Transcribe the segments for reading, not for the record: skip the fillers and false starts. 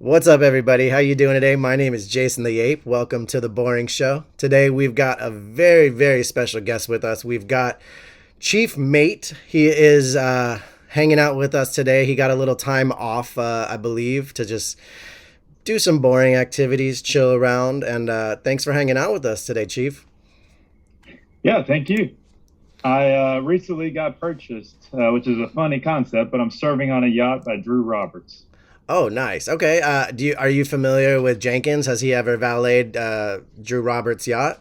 What's up, everybody? How you doing today? My name is Jason the Ape. Welcome to the Boring Show. Today we've got a very, very special guest with us. We've got Chief Mate. He is hanging out with us today. He got a little time off, I believe, to just do some boring activities, chill around, and thanks for hanging out with us today, Chief. Yeah, thank you. I recently got purchased, which is a funny concept, but I'm serving on a yacht by Drew Roberts. Oh, nice. Okay. Are you familiar with Jenkins? Has he ever valeted Drew Roberts' yacht?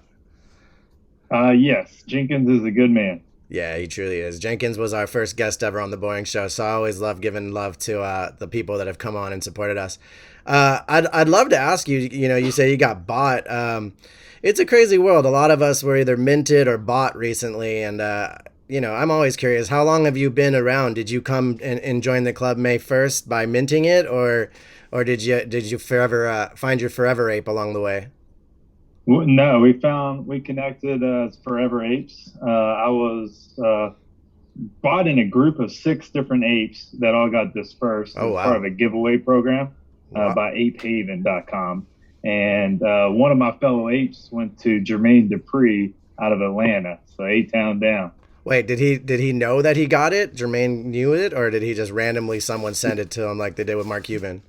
Yes, Jenkins is a good man. Yeah, he truly is. Jenkins was our first guest ever on the Boring Show, so I always love giving love to the people that have come on and supported us. I'd love to ask you. You know, you say you got bought. It's a crazy world. A lot of us were either minted or bought recently, and I'm always curious. How long have you been around? Did you come and join the club May 1st by minting it, or did you forever find your forever ape along the way? No, we connected as Forever Apes. I was bought in a group of six different apes that all got dispersed Oh as part of wow. a giveaway program Wow. by apehaven.com. And one of my fellow apes went to Jermaine Dupree out of Atlanta, so A-Town down. Wait, did he know that he got it? Jermaine knew it, or did he just randomly someone send it to him like they did with Mark Cuban?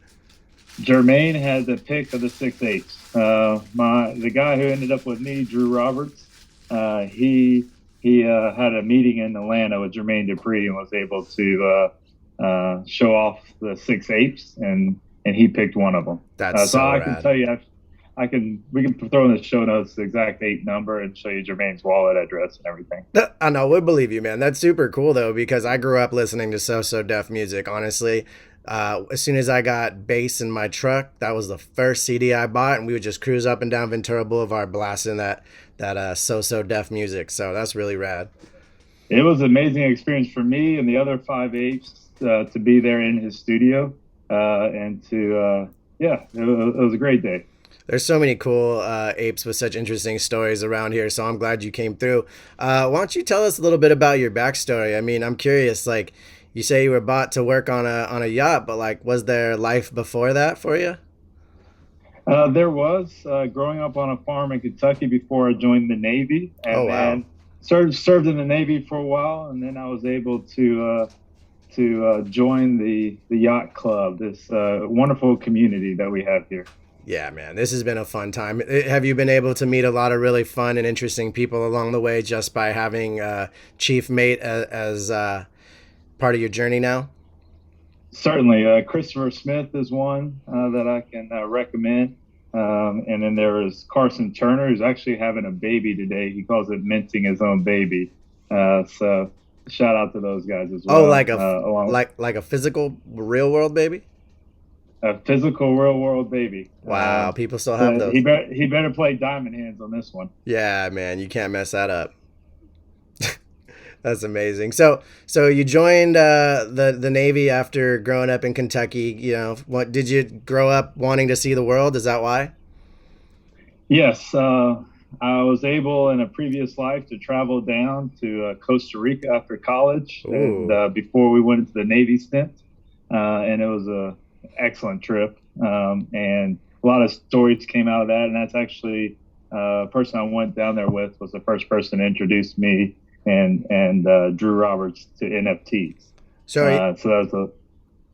Jermaine had the pick of the six apes. The guy who ended up with me, Drew Roberts, he had a meeting in Atlanta with Jermaine Dupree and was able to show off the six apes, and he picked one of them. That's So so I can rad. tell you, we can throw in the show notes the exact ape number and show you Jermaine's wallet address and everything. I know, we believe you, man. That's super cool though, because I grew up listening to So Def music. Honestly, as soon as I got bass in my truck, that was the first CD I bought, and we would just cruise up and down Ventura Boulevard blasting that So Def music. So that's really rad. It was an amazing experience for me and the other five apes to be there in his studio and to yeah, it was a great day. There's so many cool apes with such interesting stories around here, so I'm glad you came through. Why don't you tell us a little bit about your backstory? I mean, I'm curious. Like, you say you were bought to work on a yacht, but like, was there life before that for you? There was growing up on a farm in Kentucky before I joined the Navy, Oh and wow. then served in the Navy for a while, and then I was able to join the yacht club, this wonderful community that we have here. Yeah, man, this has been a fun time. Have you been able to meet a lot of really fun and interesting people along the way just by having Chief Mate as part of your journey now? Certainly, Christopher Smith is one that I can recommend. And then there is Carson Turner, who's actually having a baby today. He calls it minting his own baby. So shout out to those guys as Oh, well. Along like a physical real world baby? a physical real world baby. Wow, people still have So those. he better play diamond hands on this one. Yeah, man, you can't mess that up. That's amazing. So you joined the Navy after growing up in Kentucky. You know, what did you grow up wanting to see the world? Is that why? Yes, I was able in a previous life to travel down to Costa Rica after college, and Ooh, before we went into the Navy stint, and it was a excellent trip, and a lot of stories came out of that. And that's actually person I went down there with was the first person to introduce me and Drew Roberts to NFTs. so So that was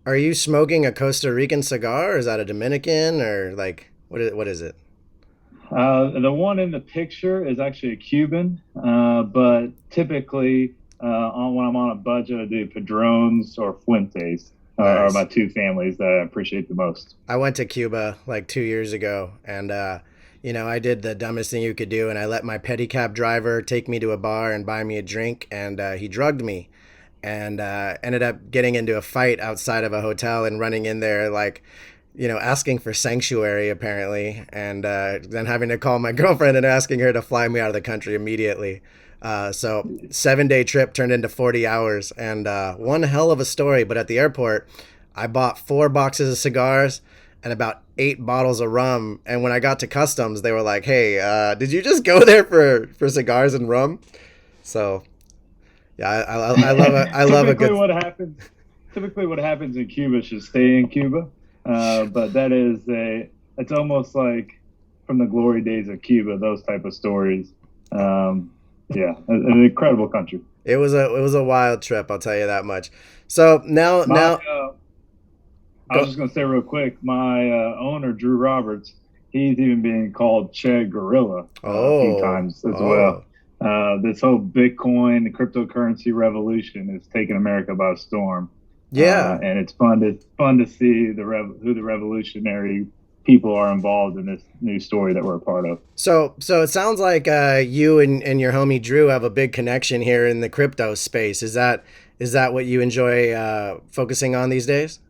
are you smoking a Costa Rican cigar, or is that a Dominican, or like what is it? the one in the picture is actually a Cuban, but typically when I'm on a budget, I do Padrones or Fuentes are my Nice. two families that I appreciate the most. I went to Cuba like 2 years ago, and I did the dumbest thing you could do, and I let my pedicab driver take me to a bar and buy me a drink, and he drugged me, and ended up getting into a fight outside of a hotel and running in there like, asking for sanctuary apparently, and then having to call my girlfriend and asking her to fly me out of the country immediately. So 7 day trip turned into 40 hours, and one hell of a story. But at the airport, I bought 4 boxes of cigars and about 8 bottles of rum. And when I got to customs, they were like, "Hey, did you just go there for cigars and rum?" So yeah, I love it. I love a typically, good. what happens typically what happens in Cuba should stay in Cuba. But that is it's almost like from the glory days of Cuba, those type of stories. Um, yeah, an incredible country. It was a wild trip, I'll tell you that much. So now My now I was go. just going to say real quick, my owner, Drew Roberts, he's even been called Che Gorilla a few Oh, times as well. oh. This whole Bitcoin, the cryptocurrency revolution is taking America by storm. Yeah. And it's fun to see who the revolutionary people are involved in this new story that we're a part of. So it sounds like you and your homie Drew have a big connection here in the crypto space. Is that what you enjoy focusing on these days?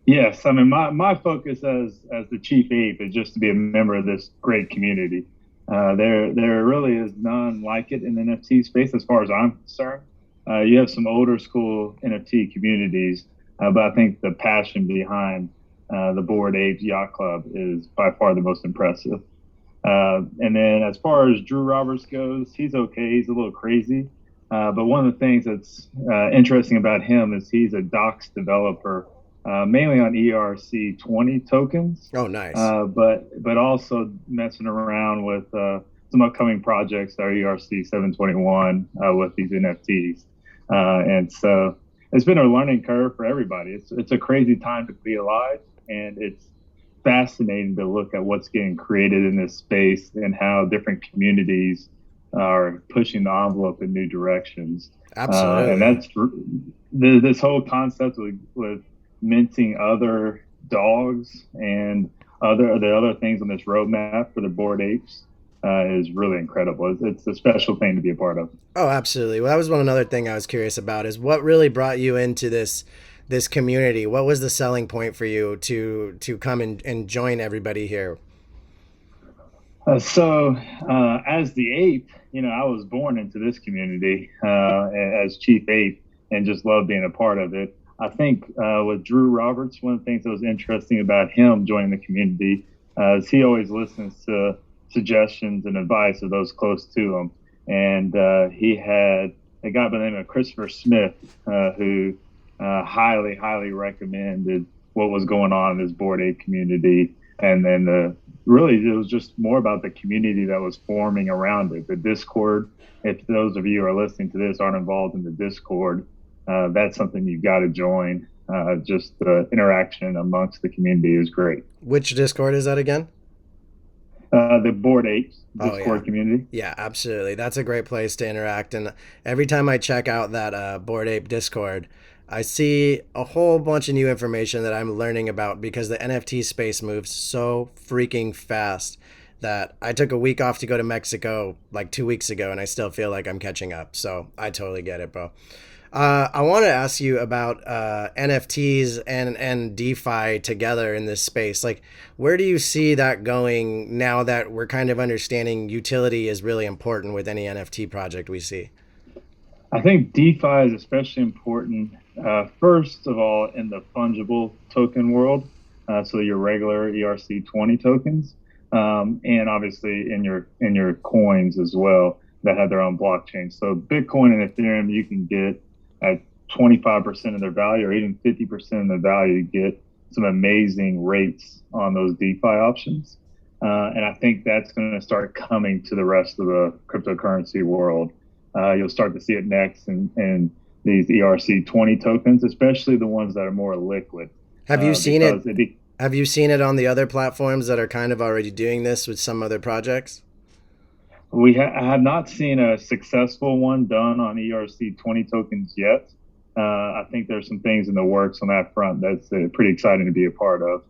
Yes, I mean my focus as the chief ape is just to be a member of this great community. There really is none like it in the NFT space as far as I'm concerned. You have some older school NFT communities, but I think the passion behind the Bored Apes Yacht Club is by far the most impressive. And then as far as Drew Roberts goes, he's okay. He's a little crazy. But one of the things that's interesting about him is he's a docs developer, mainly on ERC20 tokens, Oh, nice. but also messing around with some upcoming projects that are ERC 721 with these NFTs. And so it's been a learning curve for everybody. It's a crazy time to be alive, and it's fascinating to look at what's getting created in this space and how different communities are pushing the envelope in new directions. And Absolutely. that's this whole concept with minting other dogs and the other things on this roadmap for the board apes is really incredible. It's a special thing to be a part of. Oh, absolutely. Well, that was one another thing I was curious about is what really brought you into this community. What was the selling point for you to come and join everybody here? As the ape, I was born into this community as chief ape and just love being a part of it. I think with Drew Roberts, one of the things that was interesting about him joining the community is he always listens to suggestions and advice of those close to him. And he had a guy by the name of Christopher Smith who highly, highly recommended what was going on in this Bored Ape community. And then really, it was just more about the community that was forming around it. The Discord, if those of you who are listening to this aren't involved in the Discord, that's something you've got to join. Just the interaction amongst the community is great. Which Discord is that again? The Bored Apes Oh yeah. Discord community. Yeah, absolutely. That's a great place to interact. And every time I check out that Bored Ape Discord, I see a whole bunch of new information that I'm learning about because the NFT space moves so freaking fast that I took a week off to go to Mexico like 2 weeks ago and I still feel like I'm catching up. So I totally get it, bro. I want to ask you about NFTs and DeFi together in this space. Like, where do you see that going now that we're kind of understanding utility is really important with any NFT project we see? I think DeFi is especially important, first of all, in the fungible token world. So your regular ERC20 tokens, and obviously in your coins as well that have their own blockchain. So Bitcoin and Ethereum, you can get at 25% of their value or even 50% of the value, you get some amazing rates on those DeFi options. And I think that's going to start coming to the rest of the cryptocurrency world. You'll start to see it next in these ERC20 tokens, especially the ones that are more liquid, Have you seen it? because it, Have you seen it on the other platforms that are kind of already doing this with some other projects? I have not seen a successful one done on ERC20 tokens yet. I think there's some things in the works on that front that's pretty exciting to be a part of.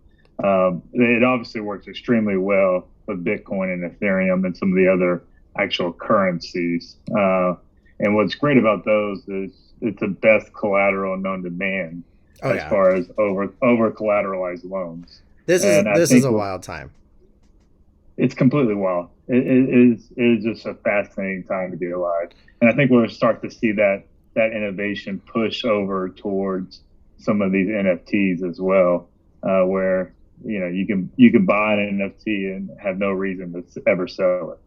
It obviously works extremely well with Bitcoin and Ethereum and some of the other actual currencies. And what's great about those is it's the best collateral known to man Oh as yeah. far as over collateralized loans. This is And I this is think a wild time. it's completely wild. It is just a fascinating time to be alive. And I think we'll start to see that innovation push over towards some of these NFTs as well, where you can buy an NFT and have no reason to ever sell it.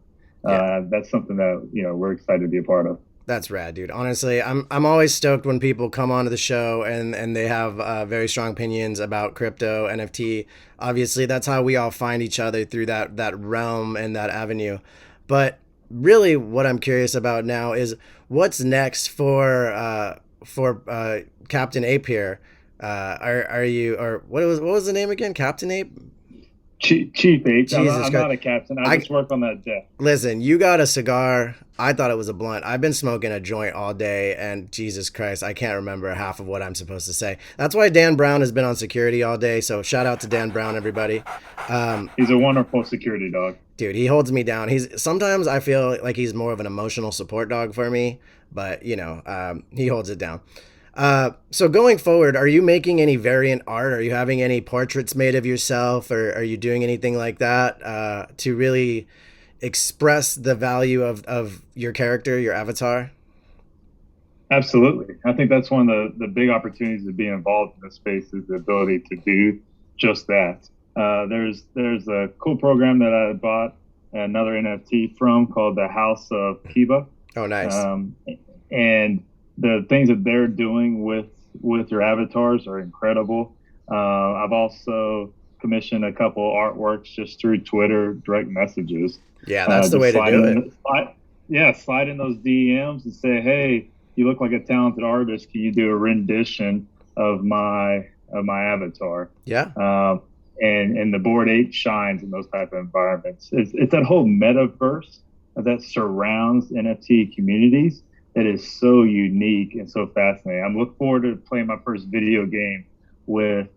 Yeah. That's something that we're excited to be a part of. That's rad, dude. Honestly, I'm always stoked when people come onto the show and they have very strong opinions about crypto, NFT. Obviously, that's how we all find each other through that realm and that avenue. But really, what I'm curious about now is what's next for Captain Ape here. Are you or what was the name again? Captain Ape? Chief Ape. Jesus I'm Christ! not a captain. I I just work on that deck. Listen, you got a cigar. I thought it was a blunt. I've been smoking a joint all day, and Jesus Christ, I can't remember half of what I'm supposed to say. That's why Dan Brown has been on security all day. So shout out to Dan Brown, everybody. He's a wonderful security dog. Dude, he holds me down. He's sometimes I feel like he's more of an emotional support dog for me, but he holds it down. So going forward, are you making any variant art? Are you having any portraits made of yourself, or are you doing anything like that to really express the value of your character, your avatar? Absolutely. I think that's one of the big opportunities of being involved in this space is the ability to do just that. There's a cool program that I bought another NFT from called the House of Cuba. Oh, nice. And the things that they're doing with your avatars are incredible. I've also commissioned a couple artworks just through Twitter direct messages. Yeah, that's the way to do it. Slide in those DMs and say, hey, you look like a talented artist. Can you do a rendition of my avatar? Yeah. And the Bored Ape shines in those type of environments. It's that whole metaverse that surrounds NFT communities that is so unique and so fascinating. I'm looking forward to playing my first video game with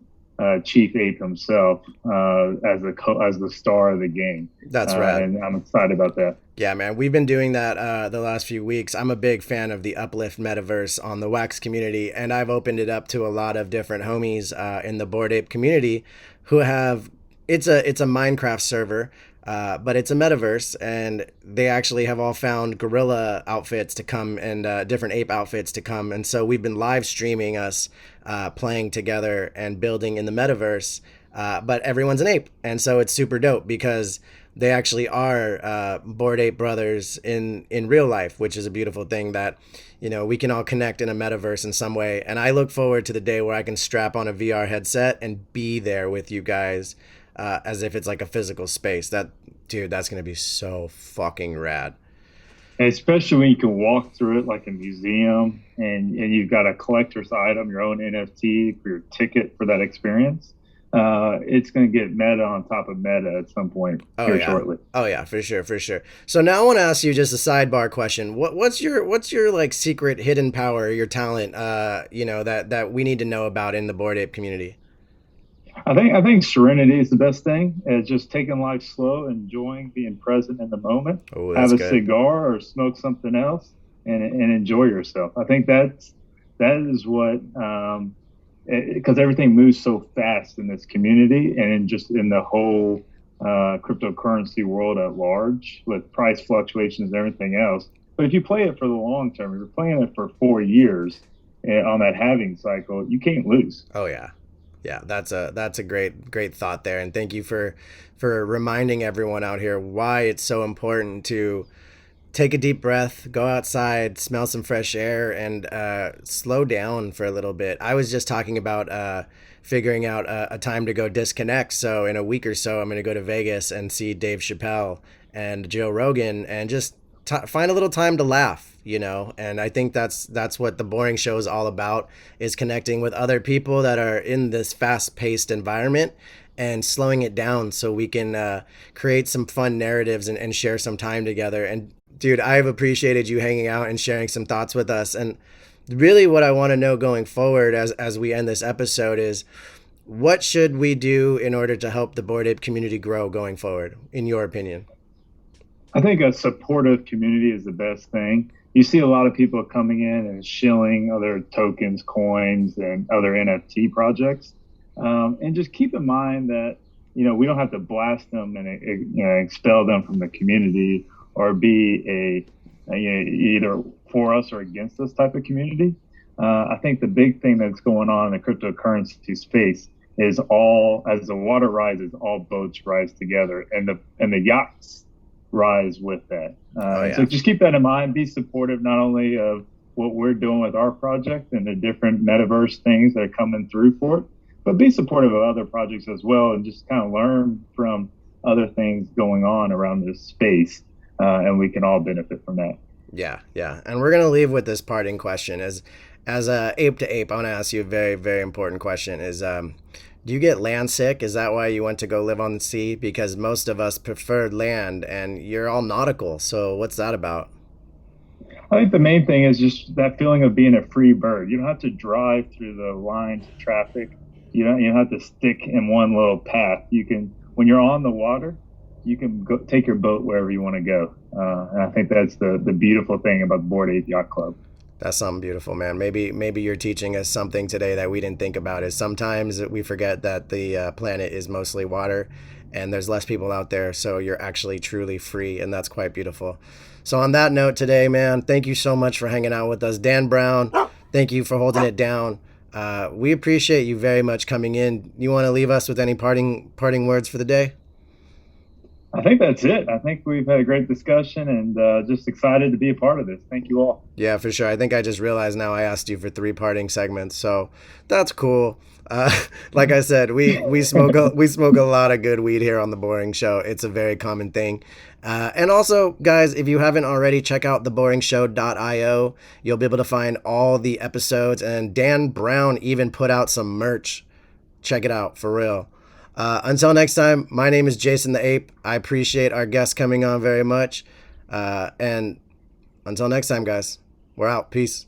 Chief Ape himself as the star of the game. That's rad. And I'm excited about that. Yeah, man, we've been doing that the last few weeks. I'm a big fan of the Uplift metaverse on the Wax community, and I've opened it up to a lot of different homies in the Bored Ape community who have. It's a Minecraft server, but it's a metaverse, and they actually have all found gorilla outfits to come and different ape outfits to come, and so we've been live streaming us playing together and building in the metaverse. But everyone's an ape, and so it's super dope because they actually are Bored Ape brothers in real life, which is a beautiful thing that we can all connect in a metaverse in some way. And I look forward to the day where I can strap on a VR headset and be there with you guys as if it's like a physical space. That's gonna be so fucking rad. And especially when you can walk through it like a museum and you've got a collector's item, your own NFT for your ticket for that experience. It's going to get meta on top of meta at some point here shortly. Oh yeah, for sure, for sure. So now I want to ask you just a sidebar question. What's your like secret hidden power, your talent, that we need to know about in the Bored Ape community? I think Serenity is the best thing. It's just taking life slow, enjoying being present in the moment. Oh, Have that's a good. cigar or smoke something else and enjoy yourself. I think that is what because everything moves so fast in this community and just in the whole cryptocurrency world at large with price fluctuations and everything else. But if you play it for the long term, if you're playing it for 4 years on that halving cycle, you can't lose. Oh yeah. Yeah, that's a great thought there, and thank you for reminding everyone out here why it's so important to take a deep breath, go outside, smell some fresh air, and slow down for a little bit. I was just talking about figuring out a time to go disconnect. So in a week or so, I'm going to go to Vegas and see Dave Chappelle and Joe Rogan, and just find a little time to laugh. And I think that's what the Boring Show is all about, is connecting with other people that are in this fast-paced environment and slowing it down so we can create some fun narratives and share some time together. And dude, I've appreciated you hanging out and sharing some thoughts with us. And really what I want to know going forward as we end this episode is, what should we do in order to help the Bored Ape community grow going forward, in your opinion? I think a supportive community is the best thing. You see a lot of people coming in and shilling other tokens, coins, and other NFT projects. And just keep in mind that, we don't have to blast them and expel them from the community or be either for us or against us type of community. I think the big thing that's going on in the cryptocurrency space is as the water rises, all boats rise together, and the yachts rise with that. Oh And so yeah. just keep that in mind. Be supportive not only of what we're doing with our project and the different metaverse things that are coming through for it, but be supportive of other projects as well, and just kind of learn from other things going on around this space, and we can all benefit from that. Yeah, yeah. And we're gonna leave with this parting question. As a ape to ape, I want to ask you a very, very important question. Is do you get land sick? Is that why you went to go live on the sea? Because most of us preferred land, and you're all nautical. So what's that about? I think the main thing is just that feeling of being a free bird. You don't have to drive through the lines of traffic. You don't have to stick in one little path. You can, when you're on the water, you can go take your boat wherever you want to go. And I think that's the beautiful thing about the Board Ape Yacht Club. That's something beautiful, man. Maybe you're teaching us something today that we didn't think about. Is sometimes we forget that the planet is mostly water, and there's less people out there, so you're actually truly free, and that's quite beautiful. So on that note today, man, thank you so much for hanging out with us, Dan Brown. Thank you for holding it down. We appreciate you very much coming in. You want to leave us with any parting words for the day? I think that's it. I think we've had a great discussion, and just excited to be a part of this. Thank you all. Yeah, for sure. I think I just realized now I asked you for three parting segments, so that's cool. Uh, like I said, we smoke a lot of good weed here on the Boring Show. It's a very common thing. And also, guys, if you haven't already, check out theboringshow.io. You'll be able to find all the episodes, and Dan Brown even put out some merch. Check it out, for real. Until next time, my name is Jason the Ape. I appreciate our guests coming on very much. And until next time, guys, we're out. Peace.